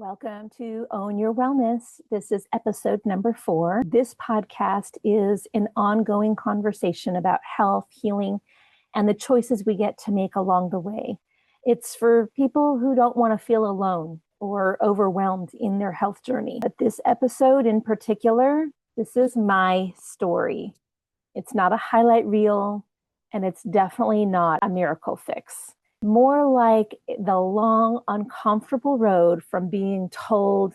Welcome to Own Your Wellness. This is episode number 4. This podcast is an ongoing conversation about health, healing, and the choices we get to make along the way. It's for people who don't want to feel alone or overwhelmed in their health journey. But this episode in particular, this is my story. It's not a highlight reel, and it's definitely not a miracle fix. More like the long, uncomfortable road from being told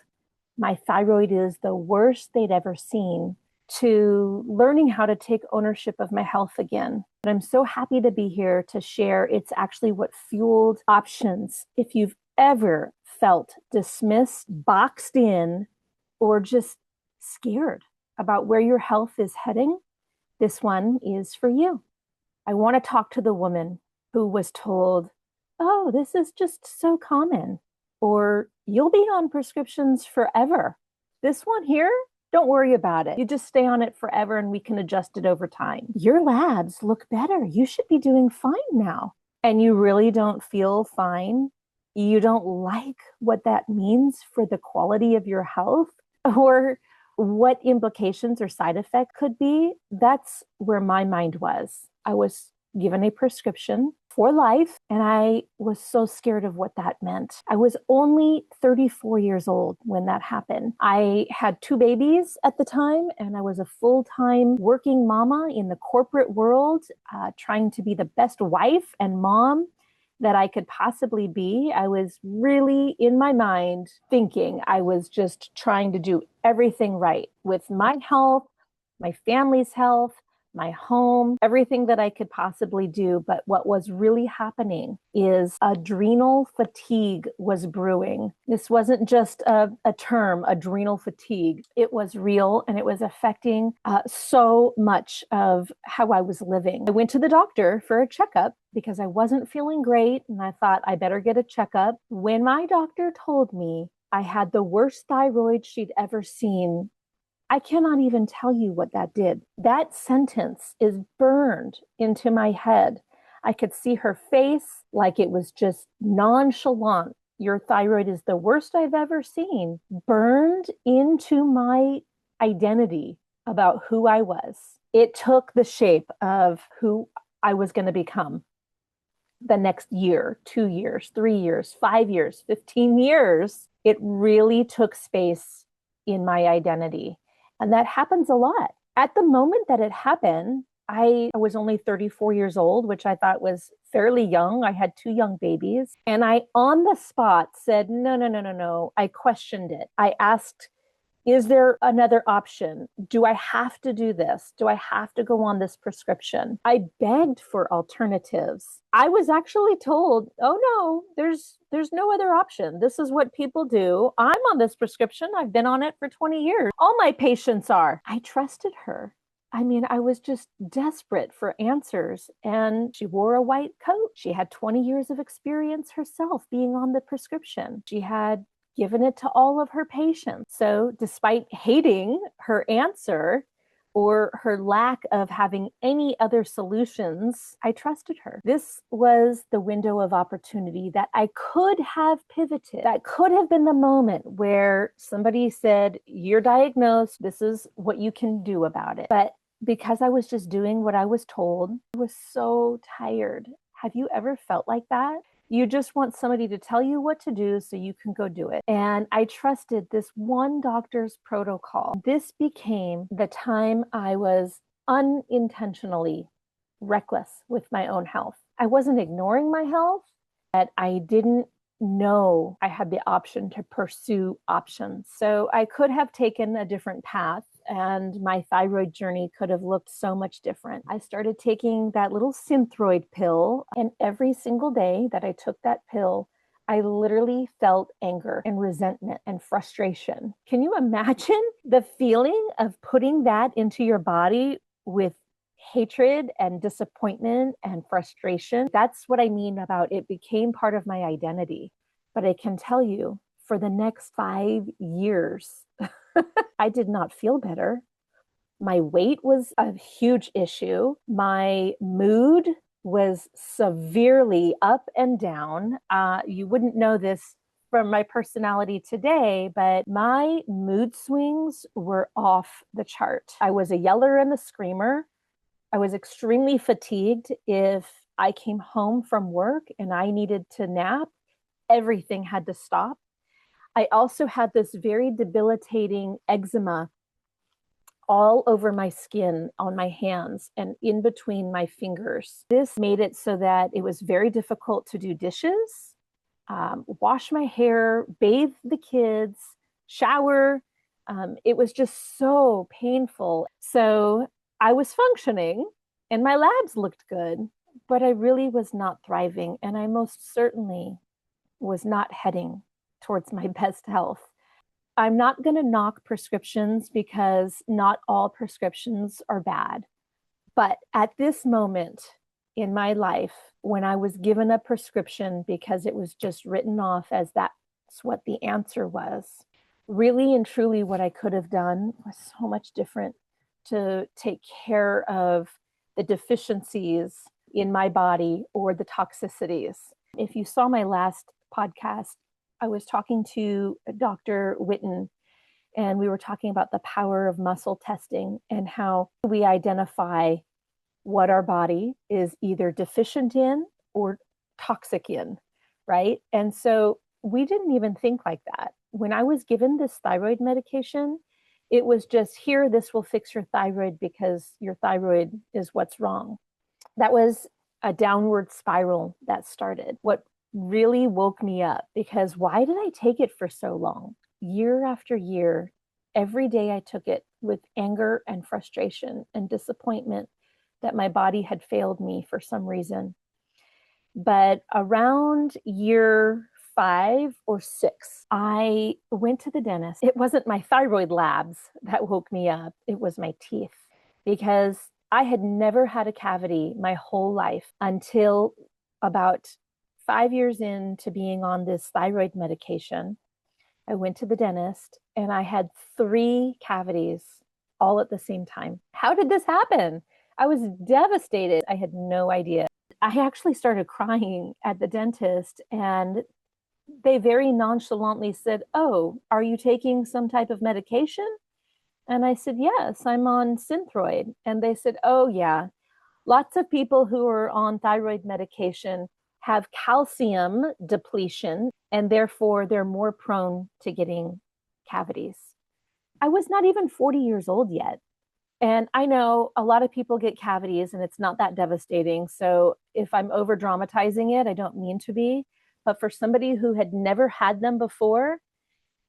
my thyroid is the worst they'd ever seen to learning how to take ownership of my health again. But I'm so happy to be here to share. It's actually what fueled options. If you've ever felt dismissed, boxed in, or just scared about where your health is heading, this one is for you. I want to talk to the woman who was told, oh, this is just so common, or you'll be on prescriptions forever. This one here, don't worry about it. You just stay on it forever and we can adjust it over time. Your labs look better. You should be doing fine now. And you really don't feel fine. You don't like what that means for the quality of your health or what implications or side effect could be. That's where my mind was. I was given a prescription for life, and I was so scared of what that meant. I was only 34 years old when that happened. I had 2 babies at the time, and I was a full-time working mama in the corporate world, trying to be the best wife and mom that I could possibly be. I was really in my mind thinking I was just trying to do everything right with my health, my family's health, my home, everything that I could possibly do. But what was really happening is adrenal fatigue was brewing. This wasn't just a term, adrenal fatigue. It was real, and it was affecting so much of how I was living. I went to the doctor for a checkup because I wasn't feeling great, and I thought I better get a checkup. When my doctor told me I had the worst thyroid she'd ever seen, I cannot even tell you what that did. That sentence is burned into my head. I could see her face like it was just nonchalant. Your thyroid is the worst I've ever seen. Burned into my identity about who I was. It took the shape of who I was going to become the next year, 2 years, 3 years, 5 years, 15 years. It really took space in my identity. And that happens a lot. At the moment that it happened, I was only 34 years old, which I thought was fairly young. I had 2 young babies. And I, on the spot, said, no. I questioned it. I asked, is there another option? Do I have to do this? Do I have to go on this prescription? I begged for alternatives. I was actually told, oh no, there's no other option. This is what people do. I'm on this prescription. I've been on it for 20 years. All my patients are. I trusted her. I mean, I was just desperate for answers. And she wore a white coat. She had 20 years of experience herself being on the prescription. She had given it to all of her patients. So despite hating her answer or her lack of having any other solutions, I trusted her. This was the window of opportunity that I could have pivoted. That could have been the moment where somebody said, you're diagnosed, this is what you can do about it. But because I was just doing what I was told, I was so tired. Have you ever felt like that? You just want somebody to tell you what to do so you can go do it. And I trusted this one doctor's protocol. This became the time I was unintentionally reckless with my own health. I wasn't ignoring my health, but I didn't know I had the option to pursue options. So I could have taken a different path, and my thyroid journey could have looked so much different. I started taking that little Synthroid pill, and every single day that I took that pill, I literally felt anger and resentment and frustration. Can you imagine the feeling of putting that into your body with hatred and disappointment and frustration? That's what I mean about it became part of my identity. But I can tell you, for the next 5 years, I did not feel better. My weight was a huge issue. My mood was severely up and down. You wouldn't know this from my personality today, but my mood swings were off the chart. I was a yeller and a screamer. I was extremely fatigued. If I came home from work and I needed to nap, everything had to stop. I also had this very debilitating eczema all over my skin, on my hands, and in between my fingers. This made it so that it was very difficult to do dishes, wash my hair, bathe the kids, shower. It was just so painful. So I was functioning and my labs looked good, but I really was not thriving. And I most certainly was not heading towards my best health. I'm not going to knock prescriptions because not all prescriptions are bad. But at this moment in my life, when I was given a prescription because it was just written off as that's what the answer was, really and truly what I could have done was so much different to take care of the deficiencies in my body or the toxicities. If you saw my last podcast, I was talking to Dr. Weaning, and we were talking about the power of muscle testing and how we identify what our body is either deficient in or toxic in, right? And so we didn't even think like that. When I was given this thyroid medication, it was just here, this will fix your thyroid because your thyroid is what's wrong. That was a downward spiral that started. What really woke me up, because why did I take it for so long? Year after year, every day I took it with anger and frustration and disappointment that my body had failed me for some reason. But around year 5 or 6, I went to the dentist. It wasn't my thyroid labs that woke me up. It was my teeth, because I had never had a cavity my whole life until about 5 years into being on this thyroid medication. I went to the dentist and I had 3 cavities all at the same time. How did this happen? I was devastated. I had no idea. I actually started crying at the dentist, and they very nonchalantly said, "Oh, are you taking some type of medication?" And I said, "Yes, I'm on Synthroid." And they said, "Oh, yeah, lots of people who are on thyroid medication have calcium depletion, and therefore they're more prone to getting cavities." I was not even 40 years old yet. And I know a lot of people get cavities and it's not that devastating. So if I'm over dramatizing it, I don't mean to be. But for somebody who had never had them before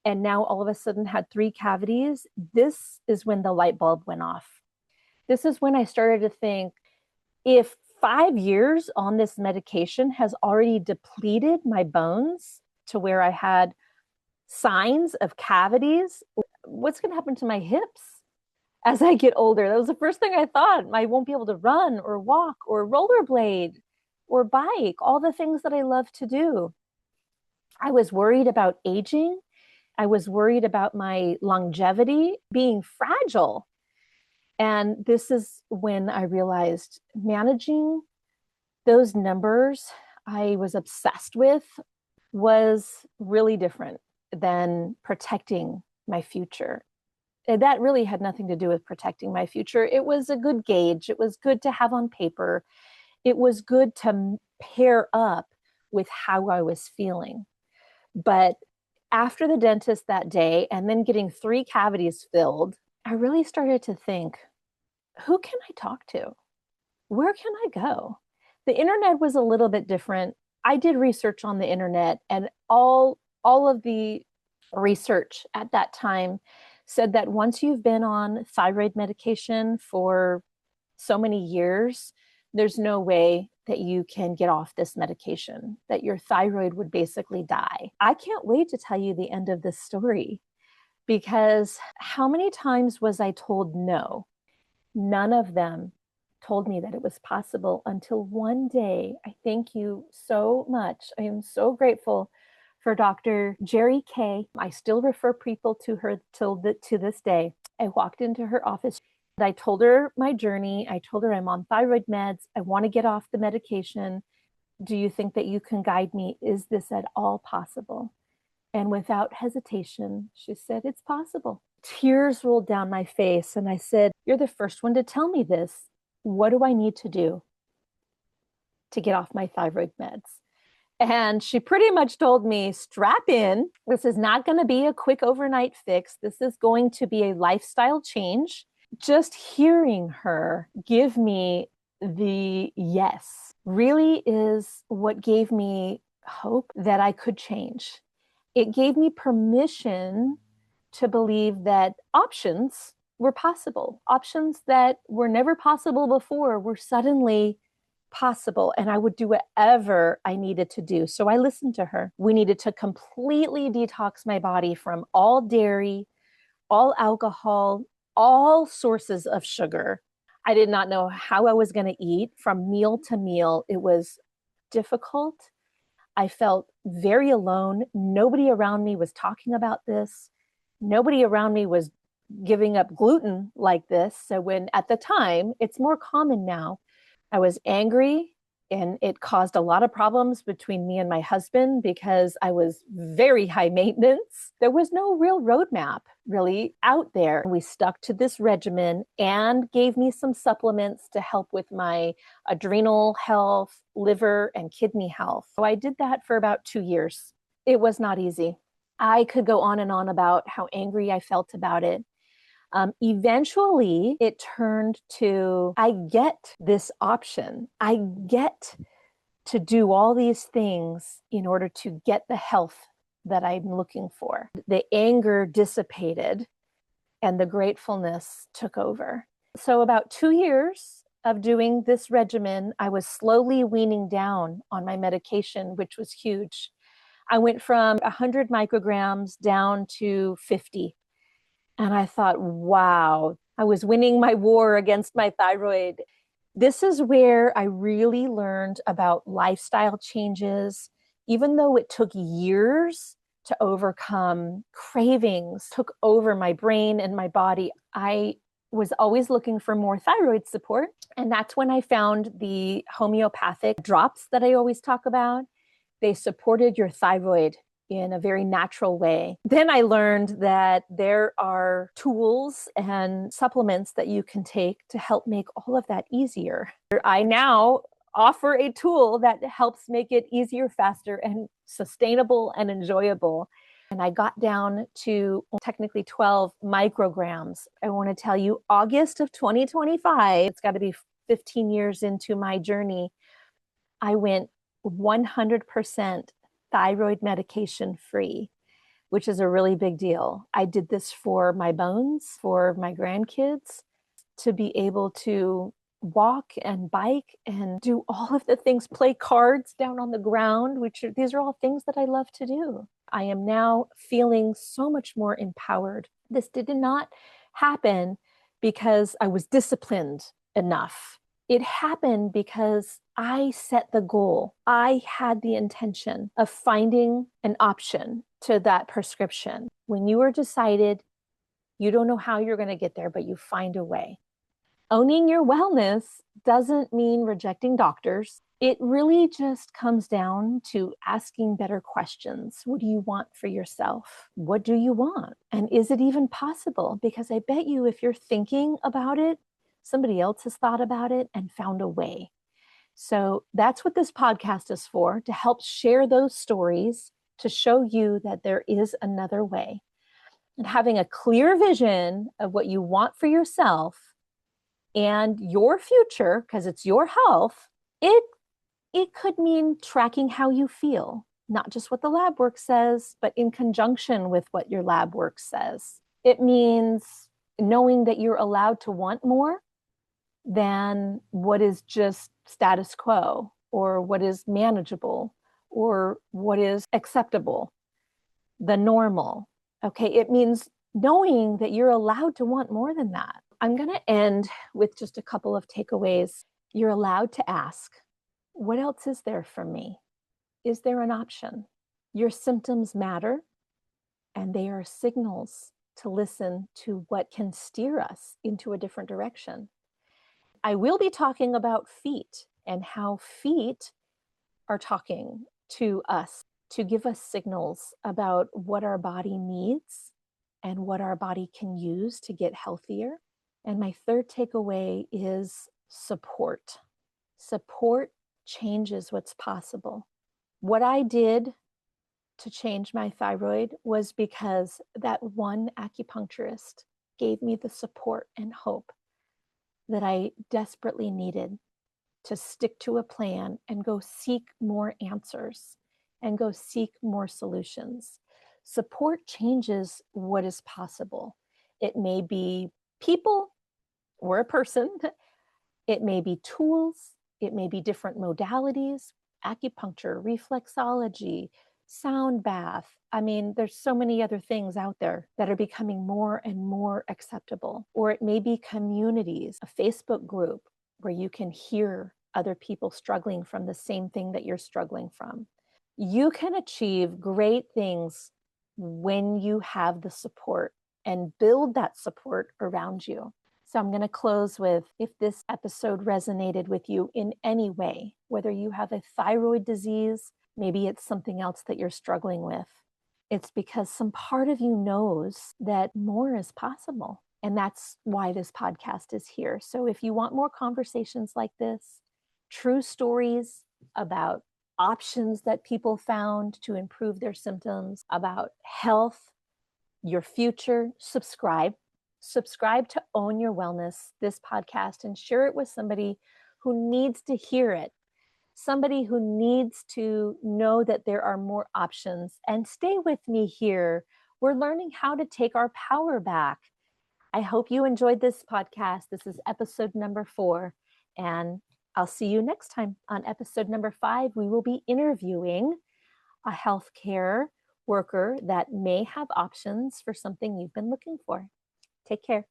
and now all of a sudden had 3 cavities, this is when the light bulb went off. This is when I started to think, if 5 years on this medication has already depleted my bones to where I had signs of cavities, what's going to happen to my hips as I get older? That was the first thing I thought. I won't be able to run or walk or rollerblade or bike, all the things that I love to do. I was worried about aging. I was worried about my longevity being fragile. And this is when I realized managing those numbers I was obsessed with was really different than protecting my future. That really had nothing to do with protecting my future. It was a good gauge. It was good to have on paper. It was good to pair up with how I was feeling. But after the dentist that day and then getting 3 cavities filled, I really started to think, who can I talk to? Where can I go? The internet was a little bit different. I did research on the internet, and all of the research at that time said that once you've been on thyroid medication for so many years, there's no way that you can get off this medication, that your thyroid would basically die. I can't wait to tell you the end of this story, because how many times was I told no? None of them told me that it was possible until one day. I thank you so much. I am so grateful for Dr. Jerry Kay. I still refer people to her to this day. I walked into her office. I told her my journey. I told her I'm on thyroid meds. I want to get off the medication. Do you think that you can guide me? Is this at all possible? And without hesitation, she said, it's possible. Tears rolled down my face. And I said, you're the first one to tell me this. What do I need to do to get off my thyroid meds? And she pretty much told me, strap in. This is not going to be a quick overnight fix. This is going to be a lifestyle change. Just hearing her give me the yes really is what gave me hope that I could change. It gave me permission to believe that options were possible. Options that were never possible before were suddenly possible, and I would do whatever I needed to do. So I listened to her. We needed to completely detox my body from all dairy, all alcohol, all sources of sugar. I did not know how I was going to eat from meal to meal. It was difficult. I felt very alone. Nobody around me was talking about this. Nobody around me was giving up gluten like this. So when at the time, it's more common now, I was angry, and it caused a lot of problems between me and my husband because I was very high maintenance. There was no real roadmap really out there. We stuck to this regimen and gave me some supplements to help with my adrenal health, liver, and kidney health. So I did that for about 2 years. It was not easy. I could go on and on about how angry I felt about it. Eventually, it turned to, I get this option. I get to do all these things in order to get the health that I'm looking for. The anger dissipated and the gratefulness took over. So about 2 years of doing this regimen, I was slowly weaning down on my medication, which was huge. I went from 100 micrograms down to 50. And I thought, wow, I was winning my war against my thyroid. This is where I really learned about lifestyle changes. Even though it took years to overcome, cravings took over my brain and my body. I was always looking for more thyroid support. And that's when I found the homeopathic drops that I always talk about. They supported your thyroid in a very natural way. Then I learned that there are tools and supplements that you can take to help make all of that easier. I now offer a tool that helps make it easier, faster, and sustainable and enjoyable. And I got down to technically 12 micrograms. I want to tell you, August of 2025, it's got to be 15 years into my journey, I went 100% thyroid medication free, which is a really big deal. I did this for my bones, for my grandkids, to be able to walk and bike and do all of the things, play cards down on the ground, these are all things that I love to do. I am now feeling so much more empowered. This did not happen because I was disciplined enough. It happened because I set the goal. I had the intention of finding an option to that prescription. When you are decided, you don't know how you're going to get there, but you find a way. Owning your wellness doesn't mean rejecting doctors. It really just comes down to asking better questions. What do you want for yourself? What do you want? And is it even possible? Because I bet you if you're thinking about it, somebody else has thought about it and found a way. So that's what this podcast is for, to help share those stories, to show you that there is another way. And having a clear vision of what you want for yourself and your future, because it's your health, it could mean tracking how you feel, not just what the lab work says, but in conjunction with what your lab work says. It means knowing that you're allowed to want more than what is just status quo, or what is manageable, or what is acceptable, the normal. Okay, it means knowing that you're allowed to want more than that. I'm going to end with just a couple of takeaways. You're allowed to ask, what else is there for me? Is there an option? Your symptoms matter, and they are signals to listen to what can steer us into a different direction. I will be talking about feet and how feet are talking to us. to give us signals about what our body needs and what our body can use to get healthier. And my third takeaway is support. Support changes what's possible. What I did to change my thyroid was because that one acupuncturist gave me the support and hope that I desperately needed to stick to a plan and go seek more answers and go seek more solutions. Support changes what is possible. It may be people or a person, it may be tools, it may be different modalities, acupuncture, reflexology, sound bath. I mean, there's so many other things out there that are becoming more and more acceptable. Or it may be communities, a Facebook group where you can hear other people struggling from the same thing that you're struggling from. You can achieve great things when you have the support and build that support around you. So I'm going to close with, if this episode resonated with you in any way, whether you have a thyroid disease, maybe it's something else that you're struggling with, it's because some part of you knows that more is possible. And that's why this podcast is here. So if you want more conversations like this, true stories about options that people found to improve their symptoms, about health, your future, subscribe to Own Your Wellness, this podcast, and share it with somebody who needs to hear it, somebody who needs to know that there are more options. And stay with me here. We're learning how to take our power back. I hope you enjoyed this podcast. This is episode number 4, and I'll see you next time. On episode number 5, we will be interviewing a healthcare worker that may have options for something you've been looking for. Take care.